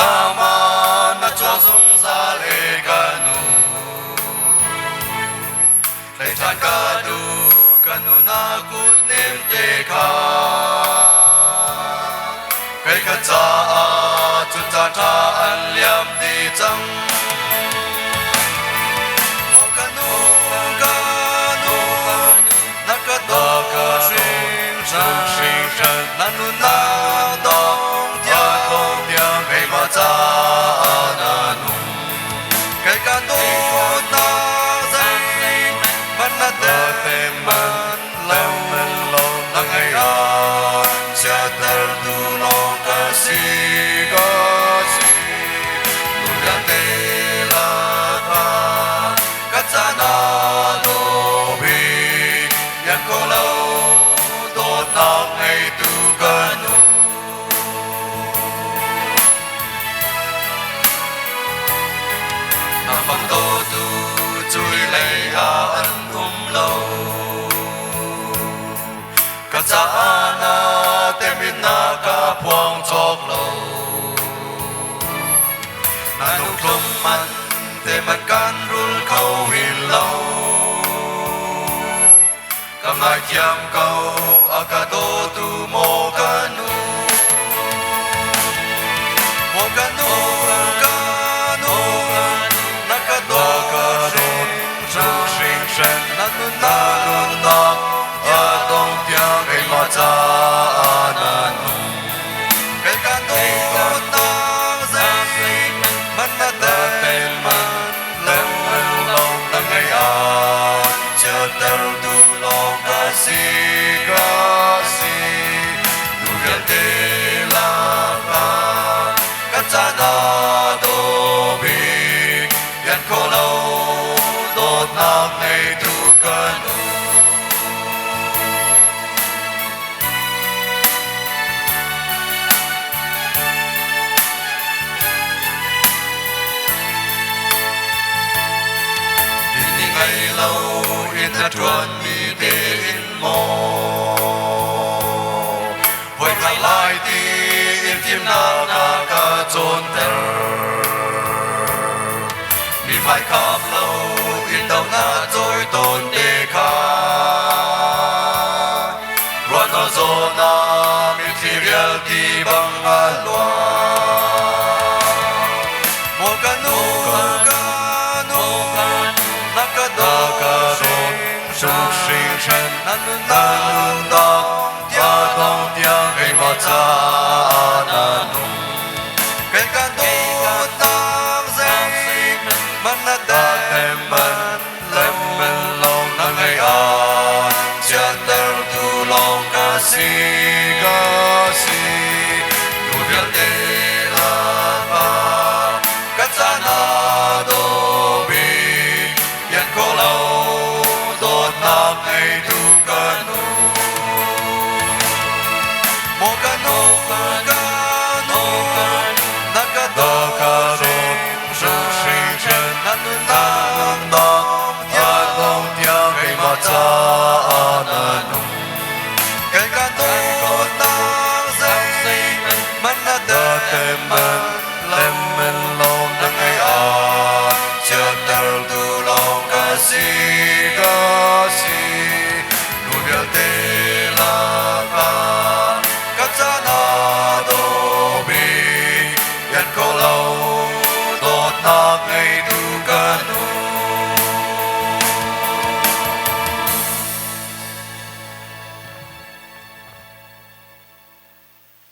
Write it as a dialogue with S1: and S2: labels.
S1: chama na cho dung ra lệ canu lệ chan canu na cút nem te kha cái khát cha chun cha cha an liam đi chăng nanu na dong dia kai ma cha nanu kai ka do na zai man na de te man lo na ngai a cha tar du lo ka si nu ya te la pa ka cha na do bi yang ko lo do na ngai tu bằng tô tu chui lấy ân thum lâu cả cha na tem bin na cả phong chok lâu na nụ klum man tem man can rul khâu hin lâu cả ngai kiam câu cả tô tu mo canu nanu na ya dong tia kai ma cha nanu kai ka do na zai man na te man lo na ngai a cha tar du lo ka si nu ya te la pa ka cha na do bi yan ko lo do na ngai tu chuan mi te in mo hoi khai lai ti in tim na ka chon ter mi mai khap lo in dau na choi ton te kha ruan no zo na mi thi rial ti bang a lua mo ka no na ka da ka sung sinh shen nanu dong dia kai ma cha nanu kai ka do tang zai man na da man lo na ngai a cha tar du long ka si nu ya te la pa ka cha na do bi yan ko lo nam ngày tu canu mo canu na ka do ka sung sinh shen nanu na dong dia kai ma cha nanu kai ka do na zai man na de te man lo na ngai a cha tar du lo ka si nu ya te la pa ka cha na do bi yan ko lo